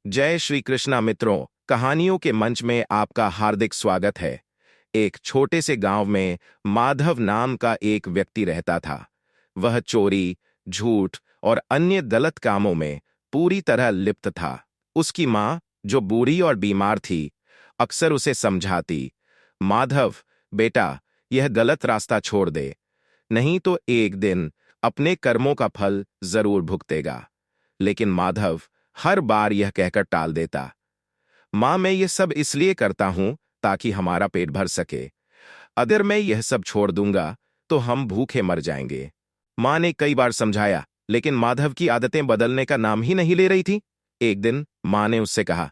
जय श्री कृष्णा मित्रों, कहानियों के मंच में आपका हार्दिक स्वागत है। एक छोटे से गांव में माधव नाम का एक व्यक्ति रहता था। वह चोरी, झूठ और अन्य गलत कामों में पूरी तरह लिप्त था। उसकी माँ, जो बूढ़ी और बीमार थी, अक्सर उसे समझाती, माधव बेटा, यह गलत रास्ता छोड़ दे, नहीं तो एक दिन अपने कर्मों का फल जरूर भुगतेगा। लेकिन माधव हर बार यह कहकर टाल देता, मां, मैं ये सब इसलिए करता हूं ताकि हमारा पेट भर सके। अगर मैं यह सब छोड़ दूंगा तो हम भूखे मर जाएंगे। मां ने कई बार समझाया, लेकिन माधव की आदतें बदलने का नाम ही नहीं ले रही थी। एक दिन मां ने उससे कहा,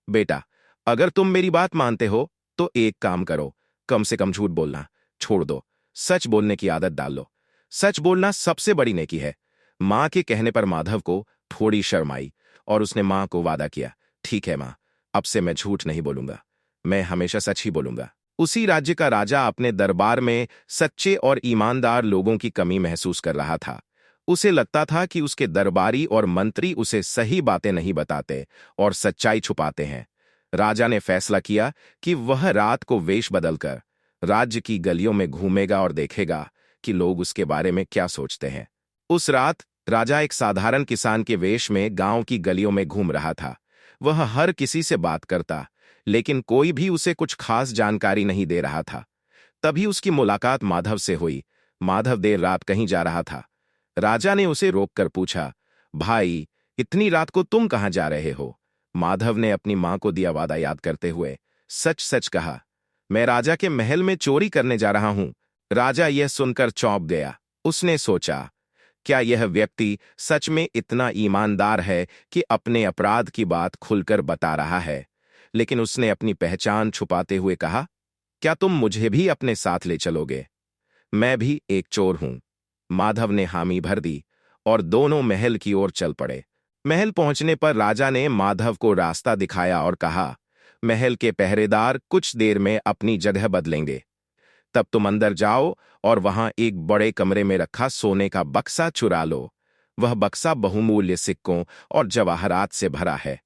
बेटा, अगर तुम मेरी बात मानते हो तो एक काम करो, कम से कम झूठ बोलना छोड़ दो, सच बोलने की आदत डाल लो। सच बोलना सबसे बड़ी नेकी है। मां के कहने पर माधव को थोड़ी शर्म आई और उसने मां को वादा किया, ठीक है मां, अब से मैं झूठ नहीं बोलूंगा, मैं हमेशा सच ही बोलूंगा। उसी राज्य का राजा अपने दरबार में सच्चे और ईमानदार लोगों की कमी महसूस कर रहा था। उसे लगता था कि उसके दरबारी और मंत्री उसे सही बातें नहीं बताते और सच्चाई छुपाते हैं। राजा ने फैसला किया कि वह रात को वेश बदलकर राज्य की गलियों में घूमेगा और देखेगा कि लोग उसके बारे में क्या सोचते हैं। उस रात राजा एक साधारण किसान के वेश में गांव की गलियों में घूम रहा था। वह हर किसी से बात करता, लेकिन कोई भी उसे कुछ खास जानकारी नहीं दे रहा था। तभी उसकी मुलाकात माधव से हुई। माधव देर रात कहीं जा रहा था। राजा ने उसे रोककर पूछा, भाई, इतनी रात को तुम कहां जा रहे हो? माधव ने अपनी मां को दिया वादा याद करते हुए सच सच कहा, मैं राजा के महल में चोरी करने जा रहा हूं। राजा यह सुनकर चौंक गया। उसने सोचा, क्या यह व्यक्ति सच में इतना ईमानदार है कि अपने अपराध की बात खुलकर बता रहा है? लेकिन उसने अपनी पहचान छुपाते हुए कहा, क्या तुम मुझे भी अपने साथ ले चलोगे? मैं भी एक चोर हूं। माधव ने हामी भर दी और दोनों महल की ओर चल पड़े। महल पहुंचने पर राजा ने माधव को रास्ता दिखाया और कहा, महल के पहरेदार कुछ देर में अपनी जगह बदलेंगे। तब तुम अंदर जाओ और वहां एक बड़े कमरे में रखा सोने का बक्सा चुरा लो। वह बक्सा बहुमूल्य सिक्कों और जवाहरात से भरा है।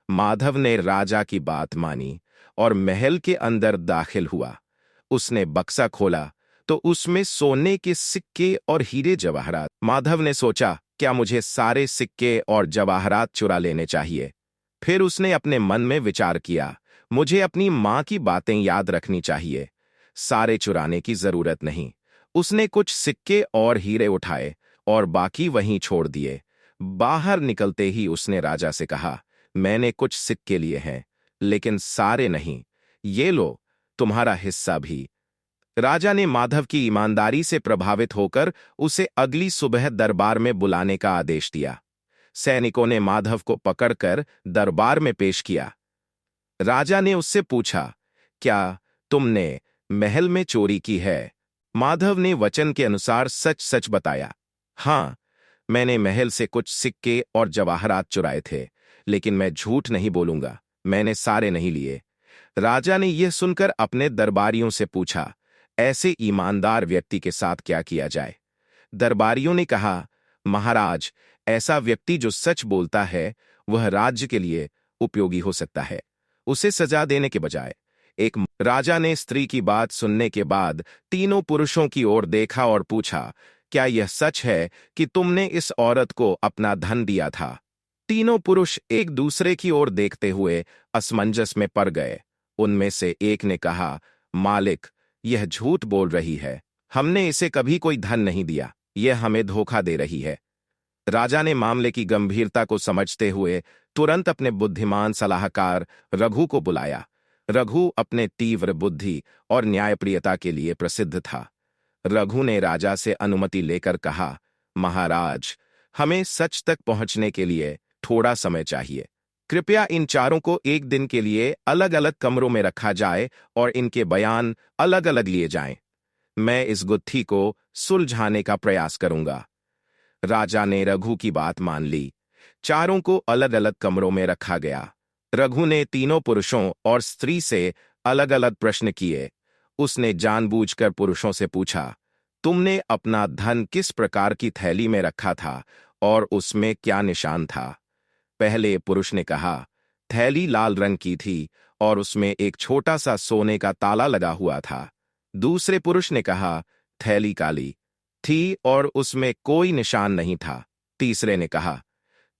माधव ने राजा की बात मानी और महल के अंदर दाखिल हुआ। उसने बक्सा खोला तो उसमें सोने के सिक्के और हीरे जवाहरात। माधव ने सोचा, क्या मुझे सारे सिक्के और जवाहरात चुरा लेने चाहिए? फिर उसने अपने मन में विचार किया, मुझे अपनी मां की बातें याद रखनी चाहिए, सारे चुराने की जरूरत नहीं। उसने कुछ सिक्के और हीरे उठाए और बाकी वहीं छोड़ दिए। बाहर निकलते ही उसने राजा से कहा, मैंने कुछ सिक्के लिए हैं, लेकिन सारे नहीं। ये लो, तुम्हारा हिस्सा भी। राजा ने माधव की ईमानदारी से प्रभावित होकर उसे अगली सुबह दरबार में बुलाने का आदेश दिया। सैनिकों ने माधव को पकड़कर दरबार में पेश किया। राजा ने उससे पूछा, क्या तुमने महल में चोरी की है? माधव ने वचन के अनुसार सच सच बताया, हां, मैंने महल से कुछ सिक्के और जवाहरात चुराए थे, लेकिन मैं झूठ नहीं बोलूंगा, मैंने सारे नहीं लिए। राजा ने यह सुनकर अपने दरबारियों से पूछा, ऐसे ईमानदार व्यक्ति के साथ क्या किया जाए? दरबारियों ने कहा, महाराज, ऐसा व्यक्ति जो सच बोलता है वह राज्य के लिए उपयोगी हो सकता है। उसे सजा देने के बजाय एक। राजा ने स्त्री की बात सुनने के बाद तीनों पुरुषों की ओर देखा और पूछा, क्या यह सच है कि तुमने इस औरत को अपना धन दिया था? तीनों पुरुष एक दूसरे की ओर देखते हुए असमंजस में पड़ गए। उनमें से एक ने कहा, मालिक, यह झूठ बोल रही है, हमने इसे कभी कोई धन नहीं दिया, यह हमें धोखा दे रही है। राजा ने मामले की गंभीरता को समझते हुए तुरंत अपने बुद्धिमान सलाहकार रघु को बुलाया। रघु अपने तीव्र बुद्धि और न्यायप्रियता के लिए प्रसिद्ध था। रघु ने राजा से अनुमति लेकर कहा, महाराज, हमें सच तक पहुंचने के लिए थोड़ा समय चाहिए। कृपया इन चारों को एक दिन के लिए अलग अलग कमरों में रखा जाए और इनके बयान अलग अलग लिए जाएं। मैं इस गुत्थी को सुलझाने का प्रयास करूंगा। राजा ने रघु की बात मान ली। चारों को अलग अलग कमरों में रखा गया। रघु ने तीनों पुरुषों और स्त्री से अलग अलग प्रश्न किए। उसने जानबूझकर पुरुषों से पूछा, तुमने अपना धन किस प्रकार की थैली में रखा था और उसमें क्या निशान था? पहले पुरुष ने कहा, थैली लाल रंग की थी और उसमें एक छोटा सा सोने का ताला लगा हुआ था। दूसरे पुरुष ने कहा, थैली काली थी और उसमें कोई निशान नहीं था। तीसरे ने कहा,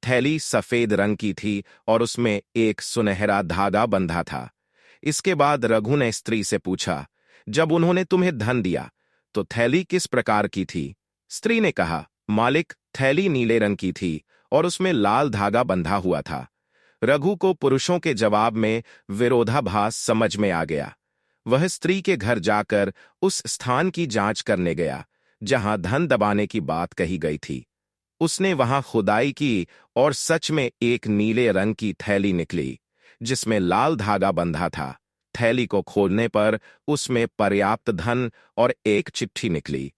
थैली सफेद रंग की थी और उसमें एक सुनहरा धागा बंधा था। इसके बाद रघु ने स्त्री से पूछा, जब उन्होंने तुम्हें धन दिया तो थैली किस प्रकार की थी? स्त्री ने कहा, मालिक, थैली नीले रंग की थी और उसमें लाल धागा बंधा हुआ था। रघु को पुरुषों के जवाब में विरोधाभास समझ में आ गया। वह स्त्री के घर जाकर उस स्थान की जांच करने गया जहां धन दबाने की बात कही गई थी। उसने वहां खुदाई की और सच में एक नीले रंग की थैली निकली जिसमें लाल धागा बंधा था। थैली को खोलने पर उसमें पर्याप्त धन और एक चिट्ठी निकली।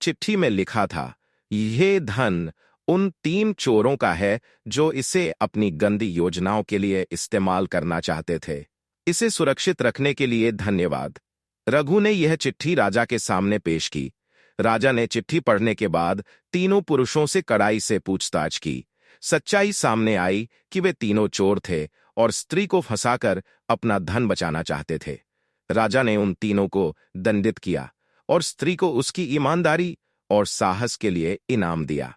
चिट्ठी में लिखा था, यह धन उन 3 चोरों का है जो इसे अपनी गंदी योजनाओं के लिए इस्तेमाल करना चाहते थे। इसे सुरक्षित रखने के लिए धन्यवाद। रघु ने यह चिट्ठी राजा के सामने पेश की। राजा ने चिट्ठी पढ़ने के बाद तीनों पुरुषों से कड़ाई से पूछताछ की। सच्चाई सामने आई कि वे तीनों चोर थे और स्त्री को फंसाकर अपना धन बचाना चाहते थे। राजा ने उन तीनों को दंडित किया और स्त्री को उसकी ईमानदारी और साहस के लिए इनाम दिया।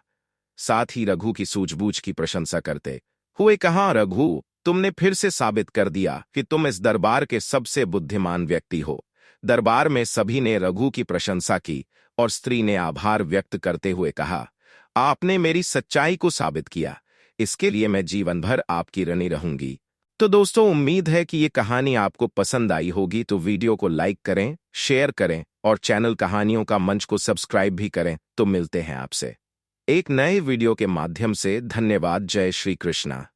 साथ ही रघु की सूझबूझ की प्रशंसा करते हुए कहा, रघु, तुमने फिर से साबित कर दिया कि तुम इस दरबार के सबसे बुद्धिमान व्यक्ति हो। दरबार में सभी ने रघु की प्रशंसा की और स्त्री ने आभार व्यक्त करते हुए कहा, आपने मेरी सच्चाई को साबित किया। इसके लिए मैं जीवन भर आपकी ऋणी रहूंगी। तो दोस्तों, उम्मीद है कि ये कहानी आपको पसंद आई होगी। तो वीडियो को लाइक करें, शेयर करें और चैनल कहानियों का मंच को सब्सक्राइब भी करें। तो मिलते हैं आपसे एक नए वीडियो के माध्यम से। धन्यवाद। जय श्री कृष्णा।